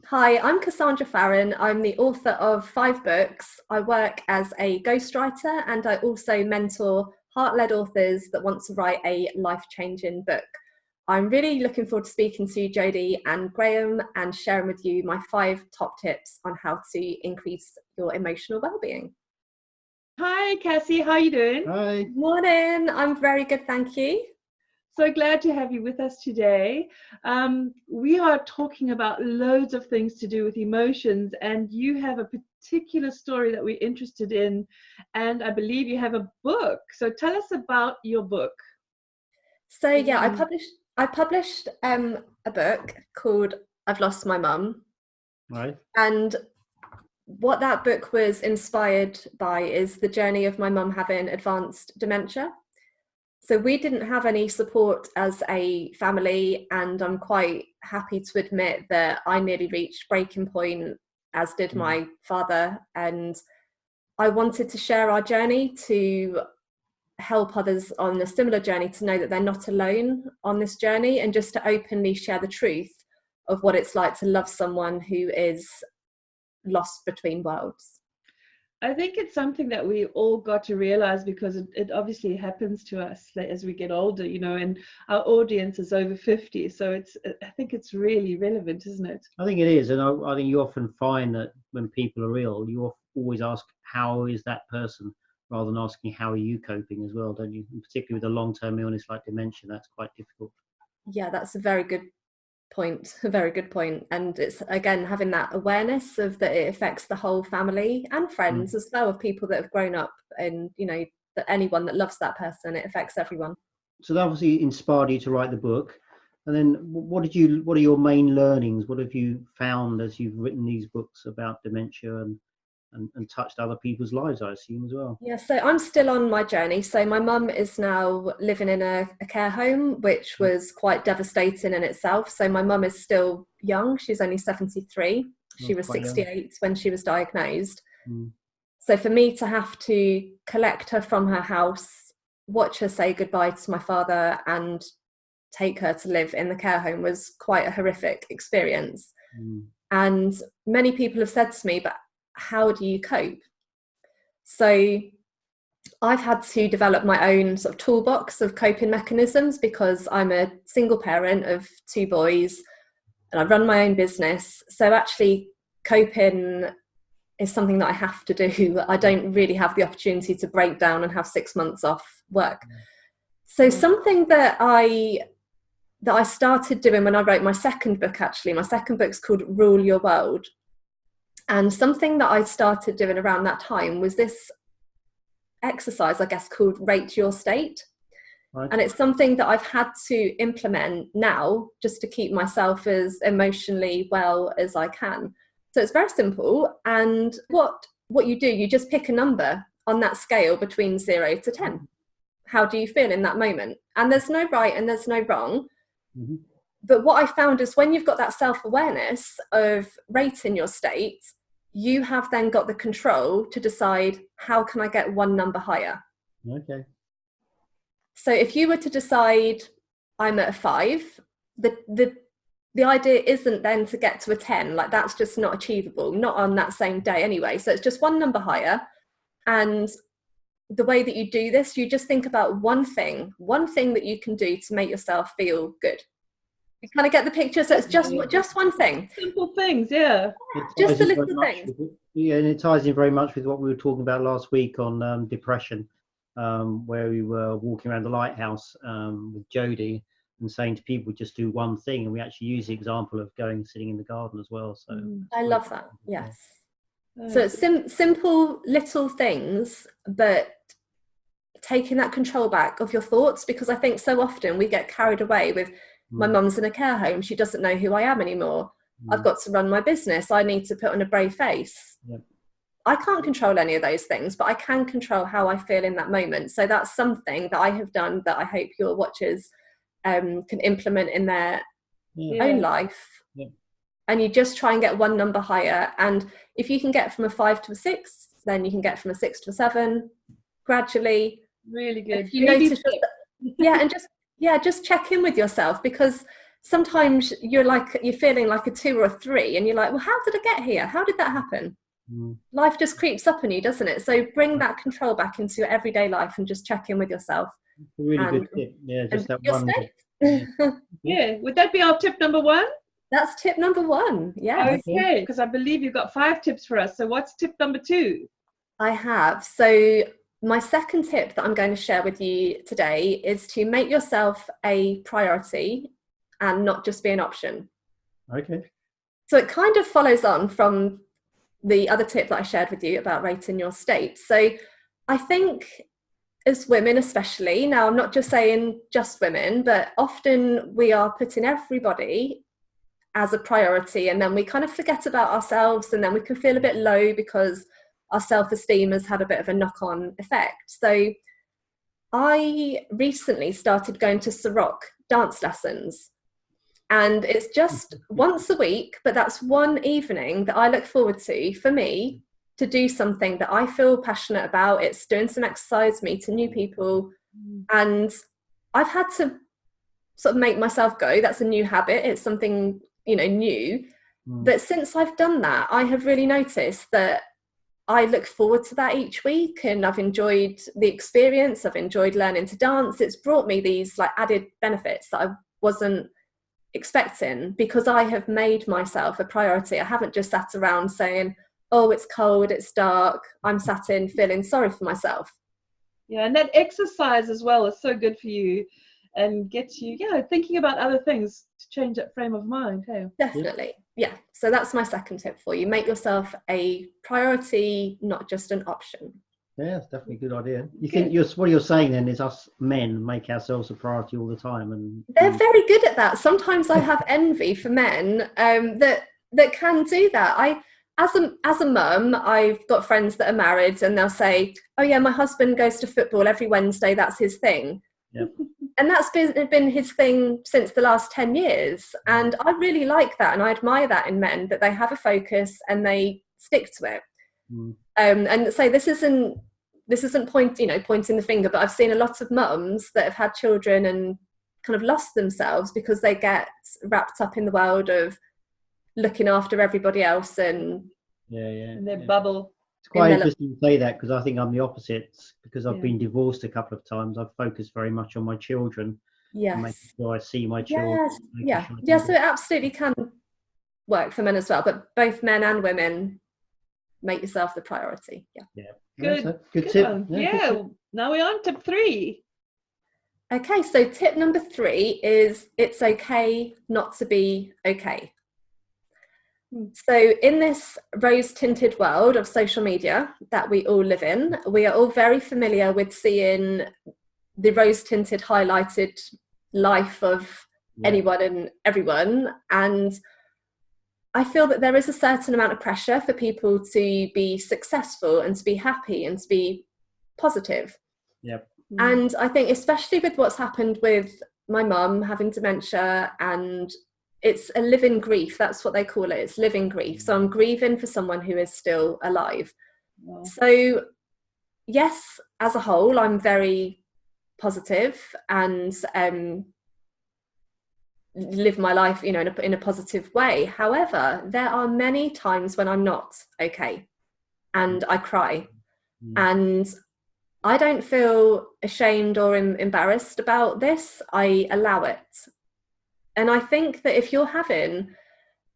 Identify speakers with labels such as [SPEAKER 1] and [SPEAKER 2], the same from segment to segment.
[SPEAKER 1] Hi, I'm Cassandra Farren. I'm the author of 5 books. I work as a ghostwriter and I also mentor heart-led authors that want to write a life-changing book. I'm really looking forward to speaking to Jo-Dee and Graham and sharing with you my 5 top tips on how to increase your emotional well-being.
[SPEAKER 2] Hi, Cassie. How are you doing?
[SPEAKER 3] Hi.
[SPEAKER 1] Morning. I'm very good, thank you.
[SPEAKER 2] So glad to have you with us today. We are talking about loads of things to do with emotions, and you have a particular story that we're interested in, and I believe you have a book. So tell us about your book.
[SPEAKER 1] So yeah, I published a book called I've Lost My Mum.
[SPEAKER 3] Right.
[SPEAKER 1] And what that book was inspired by is the journey of my mum having advanced dementia. So we didn't have any support as a family, and I'm quite happy to admit that I nearly reached breaking point, as did my father. And I wanted to share our journey to help others on a similar journey to know that they're not alone on this journey, and just to openly share the truth of what it's like to love someone who is lost between worlds.
[SPEAKER 2] I think it's something that we all got to realize, because it obviously happens to us as we get older, and our audience is over 50. So I think it's really relevant, isn't it?
[SPEAKER 3] I think it is. And I think you often find that when people are ill, you always ask, how is that person? Rather than asking, how are you coping as well, don't you? And particularly with a long-term illness like dementia, that's quite difficult.
[SPEAKER 1] Yeah, that's a very good point. And it's, again, having that awareness of that it affects the whole family and friends as well, of people that have grown up, and that anyone that loves that person, it affects everyone. So
[SPEAKER 3] that obviously inspired you to write the book. And then what are your main learnings? What have you found as you've written these books about dementia and touched other people's lives, I assume, as well?
[SPEAKER 1] Yeah, so I'm still on my journey. So my mum is now living in a care home, which was quite devastating in itself. So my mum is still young. She's only 73. She was 68 when she was diagnosed. So for me to have to collect her from her house, watch her say goodbye to my father, and take her to live in the care home was quite a horrific experience. And many people have said to me, but how do you cope? So I've had to develop my own sort of toolbox of coping mechanisms, because I'm a single parent of 2 boys and I run my own business. So actually coping is something that I have to do. I don't really have the opportunity to break down and have 6 months off work. So something that I started doing when I wrote my second book, actually, my second book's called Rule Your World. And something that I started doing around that time was this exercise, I guess, called Rate Your State. Right. And it's something that I've had to implement now just to keep myself as emotionally well as I can. So it's very simple. And what you do, you just pick a number on that scale between 0 to 10. How do you feel in that moment? And there's no right and there's no wrong. But what I found is when you've got that self-awareness of rating your state, you have then got the control to decide, how can I get one number higher?
[SPEAKER 3] Okay.
[SPEAKER 1] So if you were to decide I'm at a 5, the idea isn't then to get to a 10. Like, that's just not achievable, not on that same day anyway. So it's just one number higher. And the way that you do this, you just think about one thing that you can do to make yourself feel good. You kind of get the picture. So it's just one thing.
[SPEAKER 2] Simple things, yeah.
[SPEAKER 1] Just the little things.
[SPEAKER 3] Yeah, and it ties in very much with what we were talking about last week on depression, where we were walking around the lighthouse with Jo-Dee and saying to people, just do one thing. And we actually use the example of going and sitting in the garden as well. So
[SPEAKER 1] I love that. Yes. So it's simple little things, but taking that control back of your thoughts, because I think so often we get carried away with, my mum's in a care home, she doesn't know who I am anymore. I've got to run my business. I need to put on a brave face. I can't control any of those things, but I can control how I feel in that moment. So that's something that I have done that I hope your watchers can implement in their own life. And you just try and get one number higher. And if you can get from a 5 to a 6, then you can get from a 6 to a 7 gradually.
[SPEAKER 2] Really good.
[SPEAKER 1] If you notice, and just check in with yourself, because sometimes you're feeling like a 2 or a 3, and you're like, well, how did I get here? How did that happen? Life just creeps up on you, doesn't it? So bring that control back into your everyday life and just check in with yourself.
[SPEAKER 3] Really good tip. Yeah, just that one.
[SPEAKER 2] Yeah, would that be our tip number 1?
[SPEAKER 1] That's tip number 1. Yeah.
[SPEAKER 2] Okay, because I believe you've got 5 tips for us. So what's tip number 2?
[SPEAKER 1] I have. So my second tip that I'm going to share with you today is to make yourself a priority and not just be an option.
[SPEAKER 3] Okay.
[SPEAKER 1] So it kind of follows on from the other tip that I shared with you about rating your state. So I think as women especially, now I'm not just saying just women, but often we are putting everybody as a priority, and then we kind of forget about ourselves, and then we can feel a bit low because our self-esteem has had a bit of a knock-on effect. So I recently started going to Sarok dance lessons, and it's just once a week, but that's one evening that I look forward to, for me, to do something that I feel passionate about. It's doing some exercise, meeting new people, and I've had to sort of make myself go. That's a new habit. It's something, new. But since I've done that, I have really noticed that I look forward to that each week, and I've enjoyed the experience. I've enjoyed learning to dance. It's brought me these added benefits that I wasn't expecting, because I have made myself a priority. I haven't just sat around saying, oh, it's cold, it's dark. I'm sat in feeling sorry for myself.
[SPEAKER 2] Yeah, and that exercise as well is so good for you and gets you, thinking about other things to change that frame of mind. Hey?
[SPEAKER 1] Definitely. Yeah. So that's my second tip for you. Make yourself a priority, not just an option.
[SPEAKER 3] Yeah, it's definitely a good idea. You think what you're saying then is us men make ourselves a priority all the time, and
[SPEAKER 1] they're very good at that. Sometimes I have envy for men that can do that. As a mum, I've got friends that are married, and they'll say, oh yeah, my husband goes to football every Wednesday, that's his thing.
[SPEAKER 3] Yep.
[SPEAKER 1] And that's been his thing since the last 10 years. And I really like that, and I admire that in men, that they have a focus and they stick to it. And so this isn't pointing the finger, but I've seen a lot of mums that have had children and kind of lost themselves because they get wrapped up in the world of looking after everybody else and
[SPEAKER 2] in their bubble.
[SPEAKER 3] It's quite interesting to say that, because I think I'm the opposite, because I've been divorced a couple of times. I've focused very much on my children.
[SPEAKER 1] Yes.
[SPEAKER 3] Making sure I see my children.
[SPEAKER 1] Yes. Yeah. So it absolutely can work for men as well, but both men and women, make yourself the priority. Yeah.
[SPEAKER 2] Good
[SPEAKER 3] tip.
[SPEAKER 2] Yeah. Now we're on tip 3.
[SPEAKER 1] Okay. So tip number 3 is it's okay not to be okay. So in this rose-tinted world of social media that we all live in, we are all very familiar with seeing the rose-tinted highlighted life of anyone and everyone. And I feel that there is a certain amount of pressure for people to be successful and to be happy and to be positive.
[SPEAKER 3] Yep.
[SPEAKER 1] And I think especially with what's happened with my mum having dementia, and it's a living grief. That's what they call it. It's living grief. So I'm grieving for someone who is still alive. Wow. So yes, as a whole, I'm very positive and live my life, in a positive way. However, there are many times when I'm not okay and I cry, and I don't feel ashamed or embarrassed about this. I allow it. And I think that if you're having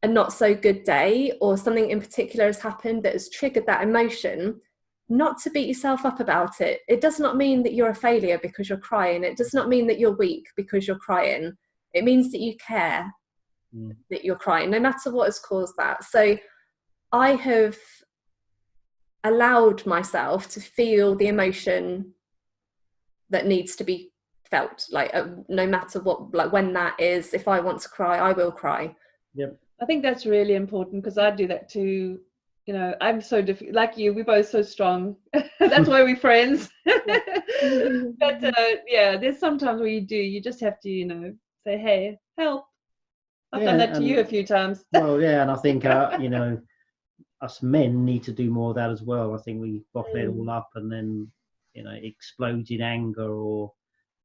[SPEAKER 1] a not so good day, or something in particular has happened that has triggered that emotion, not to beat yourself up about it. It does not mean that you're a failure because you're crying. It does not mean that you're weak because you're crying. It means that you care that you're crying, no matter what has caused that. So I have allowed myself to feel the emotion that needs to be felt, no matter what, when that is. If I want to cry, I will cry.
[SPEAKER 3] Yep.
[SPEAKER 2] I think that's really important, because I do that too. I'm so like you, we're both so strong. That's why we're friends. But there's sometimes where you just have to say, hey, help. I've done that to you a few times.
[SPEAKER 3] Well, and I think us men need to do more of that as well. I think we bottle it all up, and then it explodes in anger or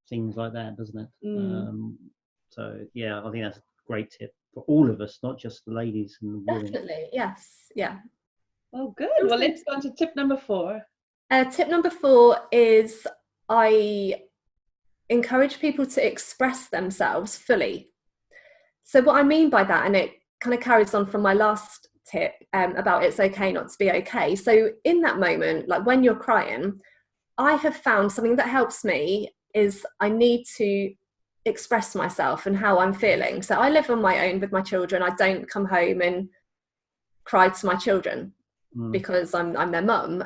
[SPEAKER 3] things like that, doesn't it? So I think that's great tip for all of us, not just the ladies and the women.
[SPEAKER 1] Definitely, yes, yeah.
[SPEAKER 2] Oh, good. Well, let's go on to tip number 4.
[SPEAKER 1] Tip number 4 is I encourage people to express themselves fully. So what I mean by that, and it kind of carries on from my last tip about it's okay not to be okay. So in that moment, like when you're crying, I have found something that helps me is I need to express myself and how I'm feeling. So I live on my own with my children. I don't come home and cry to my children because I'm their mum.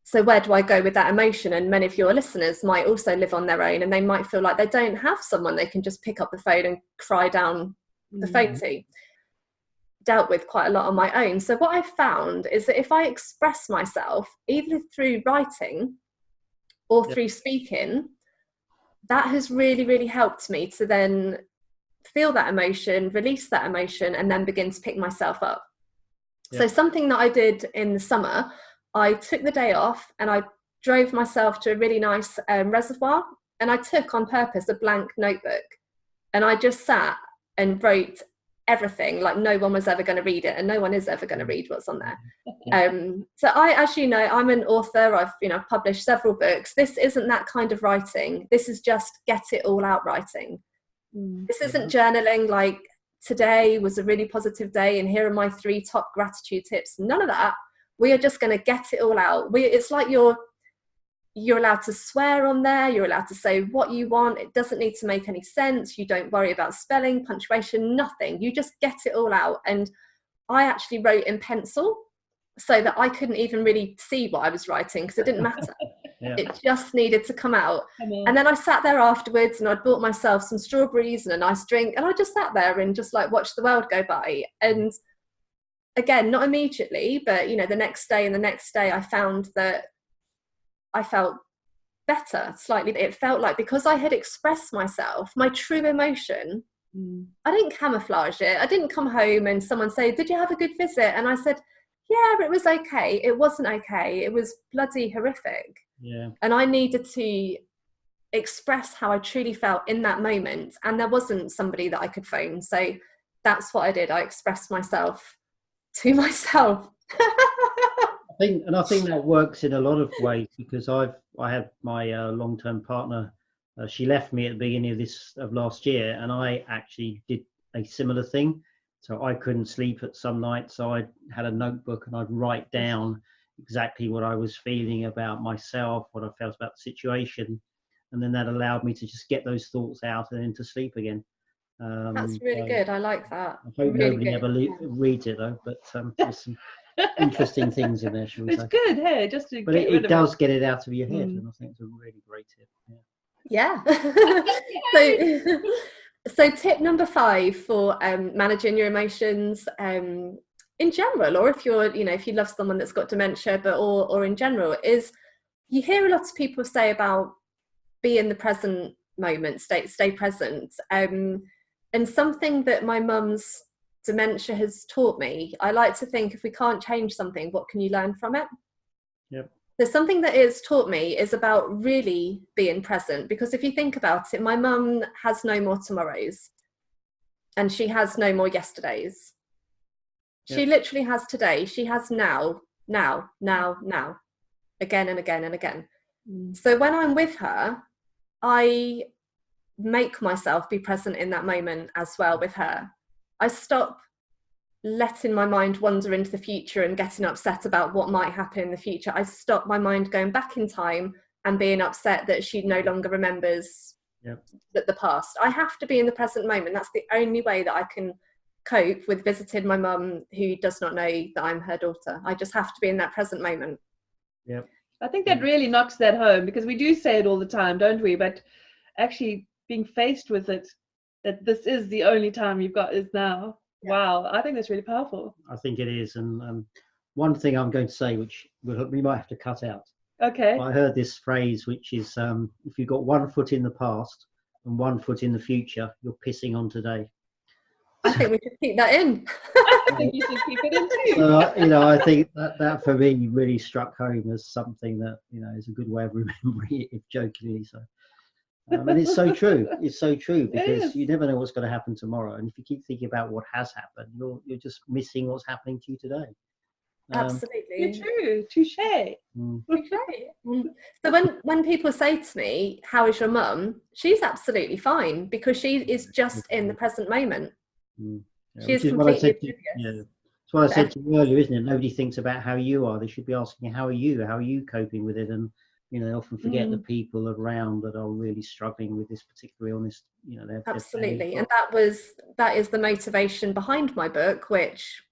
[SPEAKER 1] So where do I go with that emotion? And many of your listeners might also live on their own, and they might feel like they don't have someone they can just pick up the phone and cry down the phone to. Dealt with quite a lot on my own. So what I found is that if I express myself, either through writing or through speaking, that has really, really helped me to then feel that emotion, release that emotion, and then begin to pick myself up. So something that I did in the summer, I took the day off and I drove myself to a really nice reservoir, and I took on purpose a blank notebook, and I just sat and wrote everything, like no one was ever going to read it, and no one is ever going to read what's on there. So I, as you know, I'm an author. I've published several books. This isn't that kind of writing. This is just get it all out writing. This isn't journaling like today was a really positive day and here are my 3 top gratitude tips. None of that. We are just going to get it all out. It's like you're allowed to swear on there. You're allowed to say what you want. It doesn't need to make any sense. You don't worry about spelling, punctuation, nothing. You just get it all out. And I actually wrote in pencil so that I couldn't even really see what I was writing because it didn't matter. It just needed to come out. And then I sat there afterwards and I'd bought myself some strawberries and a nice drink, and I just sat there and just like watched the world go by. And again, not immediately, but the next day and the next day, I found that I felt better slightly. It felt like because I had expressed myself, my true emotion, I didn't camouflage it. I didn't come home and someone say, did you have a good visit? And I said, yeah, it was okay. It wasn't okay. It was bloody horrific. And I needed to express how I truly felt in that moment. And there wasn't somebody that I could phone. So that's what I did. I expressed myself to myself.
[SPEAKER 3] I think that works in a lot of ways, because I had my long-term partner. She left me at the beginning of last year, and I actually did a similar thing. So I couldn't sleep at some nights, so I had a notebook and I'd write down exactly what I was feeling about myself, what I felt about the situation, and then that allowed me to just get those thoughts out and then to sleep again.
[SPEAKER 1] That's really good. I like that.
[SPEAKER 3] I hope
[SPEAKER 1] really
[SPEAKER 3] nobody ever reads it though, but there's some interesting things in there, shall we say.
[SPEAKER 2] It's good, hey, just to
[SPEAKER 3] but it does get it out of your head, and I think it's a really great tip.
[SPEAKER 1] So tip number 5 for managing your emotions in general, or if you're if you love someone that's got dementia, but or in general, is you hear a lot of people say about be in the present moment, stay present, and something that my mum's dementia has taught me, I like to think, if we can't change something, what can you learn from it? There's something that it's taught me is about really being present, because if you think about it, my mum has no more tomorrows and she has no more yesterdays. She literally has today. She has now, again and again and again. So when I'm with her, I make myself be present in that moment as well with her. I stop letting my mind wander into the future and getting upset about what might happen in the future. I stop my mind going back in time and being upset that she no longer remembers the past. I have to be in the present moment. That's the only way that I can cope with visiting my mum who does not know that I'm her daughter. I just have to be in that present moment.
[SPEAKER 2] I think that really knocks that home, because we do say it all the time, don't we? But actually being faced with it, that this is the only time you've got is now. Wow, I think that's really powerful.
[SPEAKER 3] I think it is. And one thing I'm going to say, which we might have to cut out.
[SPEAKER 2] Okay.
[SPEAKER 3] I heard this phrase, which is if you've got 1 foot in the past and 1 foot in the future, you're pissing on today.
[SPEAKER 1] I think we should keep that in.
[SPEAKER 2] I think you should keep it in too.
[SPEAKER 3] So, I think that for me really struck home as something that, is a good way of remembering it, if jokingly so. And it's so true. It's so true, because
[SPEAKER 2] Yes.
[SPEAKER 3] you never know what's going to happen tomorrow. And if you keep thinking about what has happened, you're just missing what's happening to you today.
[SPEAKER 1] Absolutely.
[SPEAKER 2] True. Touche.
[SPEAKER 1] So when people say to me, how is your mum, she's absolutely fine, because she is just in the present moment. She is completely oblivious.
[SPEAKER 3] That's what I said to you earlier, isn't it? Nobody thinks about how you are. They should be asking, how are you coping with it? And they often forget the people around that are really struggling with this particular illness.
[SPEAKER 1] Absolutely. And that is the motivation behind my book, which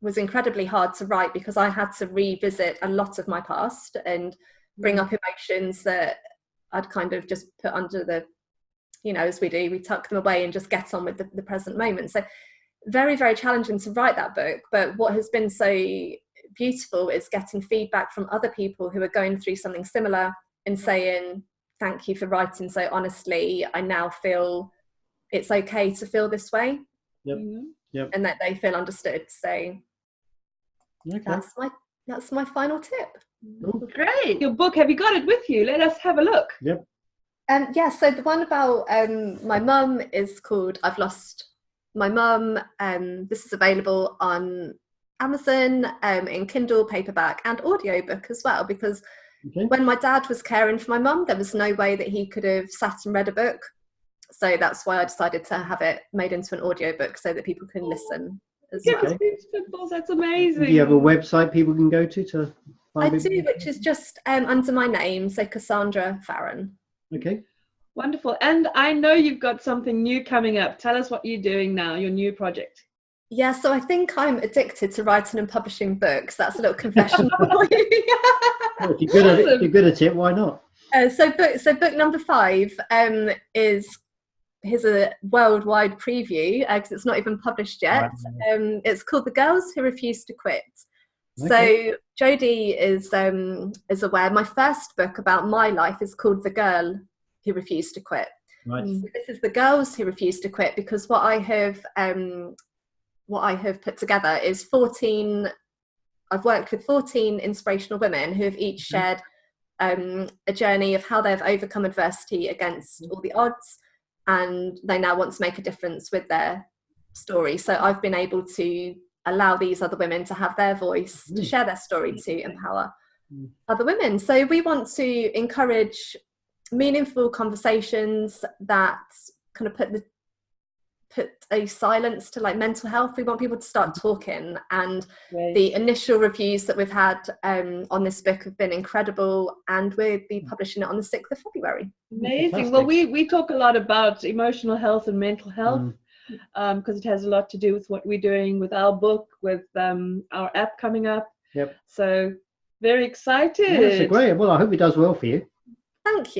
[SPEAKER 1] was incredibly hard to write, because I had to revisit a lot of my past and bring up emotions that I'd kind of just put under the, as we do, we tuck them away and just get on with the present moment. So very, very challenging to write that book. But what has been so beautiful is getting feedback from other people who are going through something similar and saying, thank you for writing so honestly. I now feel it's okay to feel this way.
[SPEAKER 3] Yep.
[SPEAKER 1] And that they feel understood. So that's my final tip.
[SPEAKER 2] Great. Your book, have you got it with you? Let us have a look.
[SPEAKER 3] Yep.
[SPEAKER 1] So the one about my mum is called I've Lost My Mum. This is available on Amazon in Kindle, paperback and audiobook as well, because when my dad was caring for my mum, there was no way that he could have sat and read a book. So that's why I decided to have it made into an audiobook so that people can listen as well.
[SPEAKER 2] That's amazing.
[SPEAKER 3] Do you have a website people can go to find it?
[SPEAKER 1] I do, which is just under my name, so Cassandra Farren.
[SPEAKER 3] Okay.
[SPEAKER 2] Wonderful. And I know you've got something new coming up. Tell us what you're doing now, your new project.
[SPEAKER 1] Yeah, so I think I'm addicted to writing and publishing books. That's a little confession for you.
[SPEAKER 3] Well, if you're good at it, why not?
[SPEAKER 1] So book number 5 here's a worldwide preview, because it's not even published yet. It's called The Girls Who Refuse to Quit. So Jo-Dee is aware. My first book about my life is called The Girl Who Refused to Quit.
[SPEAKER 3] Right.
[SPEAKER 1] So this is The Girls Who Refuse to Quit, because what I have put together is 14. I've worked with 14 inspirational women who have each shared a journey of how they've overcome adversity against all the odds, and they now want to make a difference with their story. So I've been able to allow these other women to have their voice, to share their story, to empower other women. So we want to encourage meaningful conversations that kind of put a silence to mental health. We want people to start talking, and the initial reviews that we've had on this book have been incredible, and we'll be publishing it on the 6th of February.
[SPEAKER 2] Amazing. Fantastic. Well, we talk a lot about emotional health and mental health because it has a lot to do with what we're doing with our book, with our app coming up.
[SPEAKER 3] Yep.
[SPEAKER 2] So very excited.
[SPEAKER 3] Yeah, that's great. Well, I hope it does well for you.
[SPEAKER 1] Thank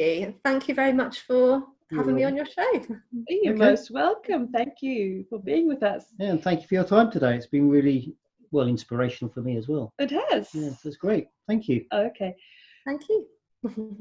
[SPEAKER 1] you very much for having me on your show.
[SPEAKER 2] You're most welcome. Thank you for being with us.
[SPEAKER 3] Yeah, and thank you for your time today. It's been really inspirational for me as well.
[SPEAKER 2] It has.
[SPEAKER 3] Yeah, that's great. Thank you.
[SPEAKER 2] Okay.
[SPEAKER 1] Thank you.